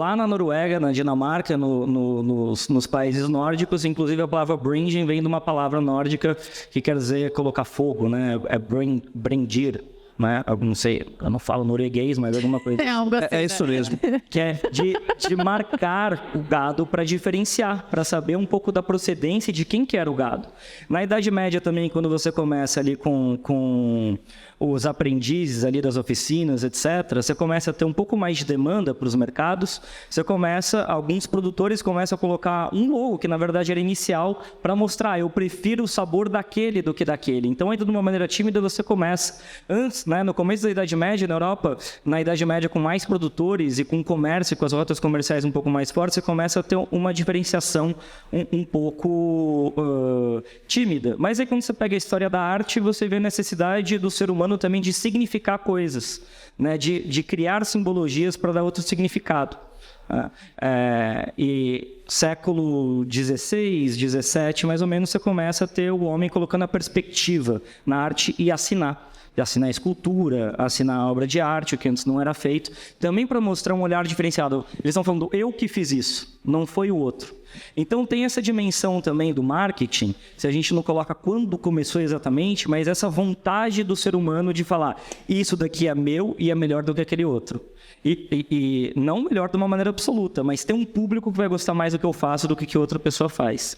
Lá na Noruega, na Dinamarca, nos países nórdicos, inclusive a palavra bringen vem de uma palavra nórdica que quer dizer colocar fogo, né? É brendir, né? Eu não sei, eu não falo norueguês, mas alguma coisa. É isso mesmo. Que é de marcar o gado para diferenciar, para saber um pouco da procedência de quem que era o gado. Na Idade Média também, quando você começa ali com os aprendizes ali das oficinas, etc., você começa a ter um pouco mais de demanda para os mercados, alguns produtores começam a colocar um logo, que na verdade era inicial, para mostrar, eu prefiro o sabor daquele do que daquele. Então, ainda de uma maneira tímida, você começa. Antes, né, no começo da Idade Média, na Europa, na Idade Média, com mais produtores e com comércio, com as rotas comerciais um pouco mais fortes, você começa a ter uma diferenciação um pouco tímida. Mas aí, quando você pega a história da arte, você vê a necessidade do ser humano também de significar coisas, né? de criar simbologias para dar outro significado. E século XVI, XVII, mais ou menos, você começa a ter o homem colocando a perspectiva na arte e assinar a escultura, assinar a obra de arte, o que antes não era feito, também para mostrar um olhar diferenciado. Eles estão falando, eu que fiz isso, não foi o outro. Então tem essa dimensão também do marketing, se a gente não coloca quando começou exatamente, mas essa vontade do ser humano de falar, isso daqui é meu e é melhor do que aquele outro. E não melhor de uma maneira absoluta, mas tem um público que vai gostar mais do que eu faço do que outra pessoa faz.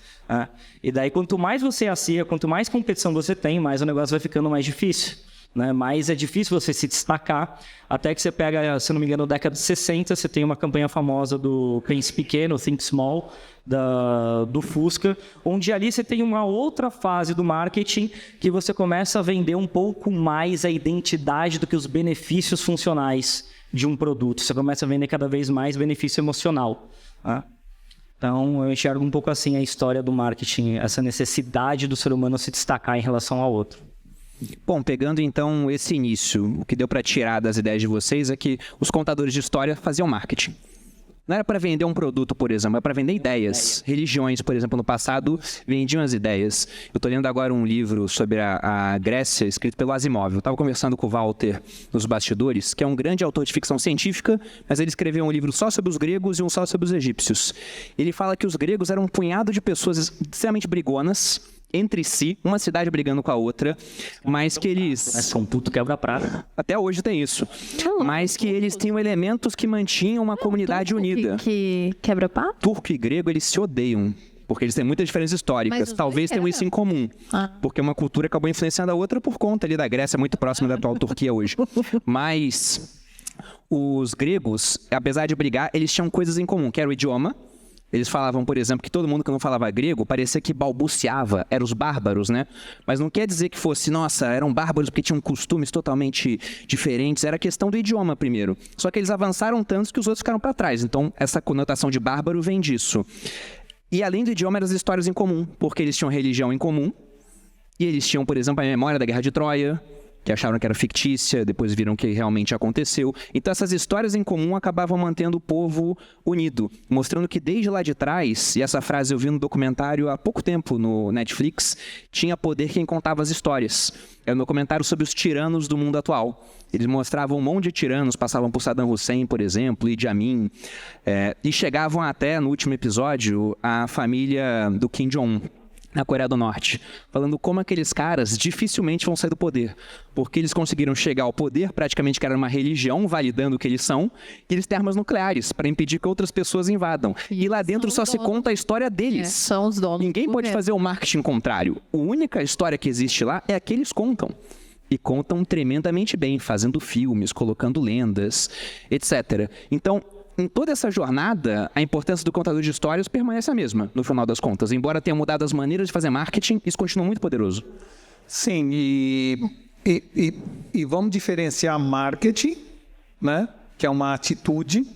E daí, quanto mais você assia, quanto mais competição você tem, mais o negócio vai ficando mais difícil. Né? Mas é difícil você se destacar, até que você pega, se não me engano, na década de 60, você tem uma campanha famosa do Pense Pequeno, Think Small, do Fusca, onde ali você tem uma outra fase do marketing que você começa a vender um pouco mais a identidade do que os benefícios funcionais de um produto. Você começa a vender cada vez mais benefício emocional. Tá? Então, eu enxergo um pouco assim a história do marketing, essa necessidade do ser humano se destacar em relação ao outro. Bom, pegando então esse início, o que deu para tirar das ideias de vocês é que os contadores de história faziam marketing. Não era para vender um produto, por exemplo, era para vender ideias. Religiões, por exemplo, no passado, vendiam as ideias. Eu estou lendo agora um livro sobre a Grécia, escrito pelo Asimov. Eu estava conversando com o Walter nos bastidores, que é um grande autor de ficção científica, mas ele escreveu um livro só sobre os gregos e um só sobre os egípcios. Ele fala que os gregos eram um punhado de pessoas extremamente brigonas, entre si, uma cidade brigando com a outra, mas que eles... São puto quebra-prato. Até hoje tem isso. Mas que eles tinham elementos que mantinham uma comunidade unida. Que quebra-prato? Turco e grego, eles se odeiam, porque eles têm muitas diferenças históricas. Talvez tenham isso em comum, porque uma cultura acabou influenciando a outra por conta ali da Grécia, muito próxima da atual Turquia hoje. Mas os gregos, apesar de brigar, eles tinham coisas em comum, que era o idioma. Eles falavam, por exemplo, que todo mundo que não falava grego parecia que balbuciava, eram os bárbaros, né? Mas não quer dizer que fosse, nossa, eram bárbaros porque tinham costumes totalmente diferentes. Era questão do idioma primeiro. Só que eles avançaram tanto que os outros ficaram para trás. Então, essa conotação de bárbaro vem disso. E além do idioma, eram as histórias em comum, porque eles tinham religião em comum. E eles tinham, por exemplo, a memória da Guerra de Troia, que acharam que era fictícia, depois viram que realmente aconteceu. Então essas histórias em comum acabavam mantendo o povo unido, mostrando que desde lá de trás, e essa frase eu vi no documentário há pouco tempo no Netflix, tinha poder quem contava as histórias. É um documentário sobre os tiranos do mundo atual. Eles mostravam um monte de tiranos, passavam por Saddam Hussein, por exemplo, Idi Amin, e chegavam até, no último episódio, a família do Kim Jong-un, na Coreia do Norte, falando como aqueles caras dificilmente vão sair do poder, porque eles conseguiram chegar ao poder, praticamente que era uma religião, validando o que eles são, e eles têm armas nucleares, para impedir que outras pessoas invadam. E lá dentro só se conta a história deles. São os donos. Ninguém pode fazer o marketing contrário. A única história que existe lá é a que eles contam. E contam tremendamente bem, fazendo filmes, colocando lendas, etc. Então, em toda essa jornada, a importância do contador de histórias permanece a mesma, no final das contas. Embora tenha mudado as maneiras de fazer marketing, isso continua muito poderoso. Sim, e vamos diferenciar marketing, né, que é uma atitude,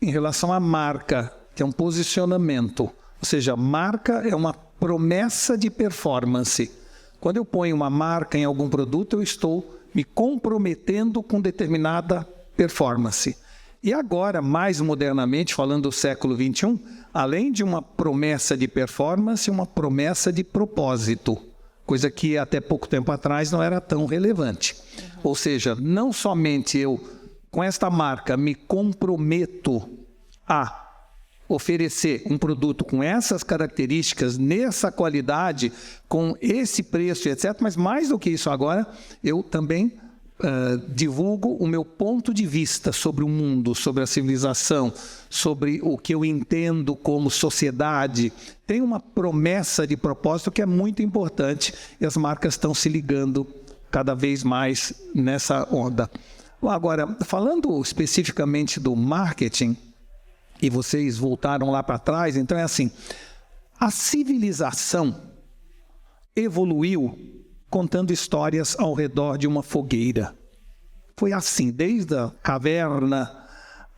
em relação à marca, que é um posicionamento. Ou seja, marca é uma promessa de performance. Quando eu ponho uma marca em algum produto, eu estou me comprometendo com determinada performance. E agora, mais modernamente, falando do século XXI, além de uma promessa de performance, uma promessa de propósito, coisa que até pouco tempo atrás não era tão relevante. Ou seja, não somente eu, com esta marca, me comprometo a oferecer um produto com essas características, nessa qualidade, com esse preço, etc. Mas mais do que isso agora, eu também divulgo o meu ponto de vista sobre o mundo, sobre a civilização, sobre o que eu entendo como sociedade. Tem uma promessa de propósito que é muito importante e as marcas estão se ligando cada vez mais nessa onda. Agora, falando especificamente do marketing, e vocês voltaram lá para trás, então é assim, a civilização evoluiu contando histórias ao redor de uma fogueira. Foi assim, desde a caverna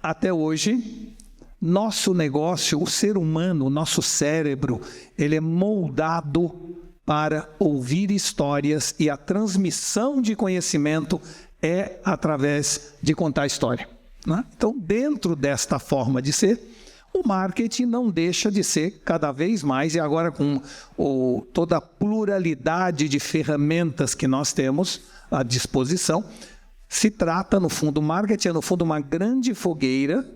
até hoje. Nosso negócio, o ser humano, o nosso cérebro, ele é moldado para ouvir histórias e a transmissão de conhecimento é através de contar história. Né? Então, dentro desta forma de ser, o marketing não deixa de ser cada vez mais, e agora com toda a pluralidade de ferramentas que nós temos à disposição, se trata, no fundo, o marketing é, no fundo, uma grande fogueira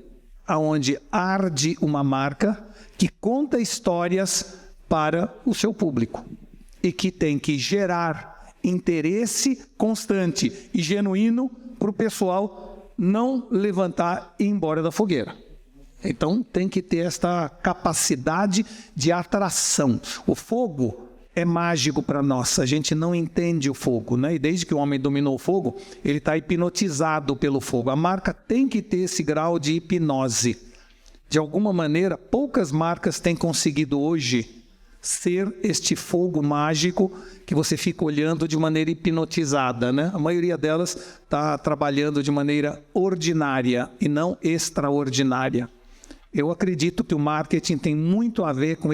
onde arde uma marca que conta histórias para o seu público e que tem que gerar interesse constante e genuíno para o pessoal não levantar e ir embora da fogueira. Então, tem que ter esta capacidade de atração. O fogo é mágico para nós, a gente não entende o fogo, né? E desde que o homem dominou o fogo, ele está hipnotizado pelo fogo. A marca tem que ter esse grau de hipnose. De alguma maneira, poucas marcas têm conseguido hoje ser este fogo mágico que você fica olhando de maneira hipnotizada, né? A maioria delas está trabalhando de maneira ordinária e não extraordinária. Eu acredito que o marketing tem muito a ver com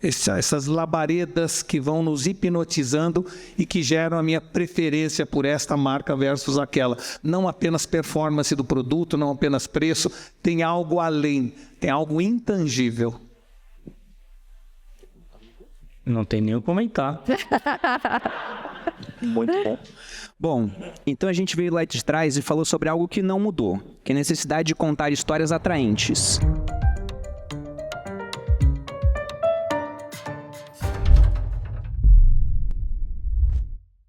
essas labaredas que vão nos hipnotizando e que geram a minha preferência por esta marca versus aquela. Não apenas performance do produto, não apenas preço, tem algo além, tem algo intangível. Não tem nem o comentar. Muito bom. Bom, então a gente veio lá de trás e falou sobre algo que não mudou, que é a necessidade de contar histórias atraentes.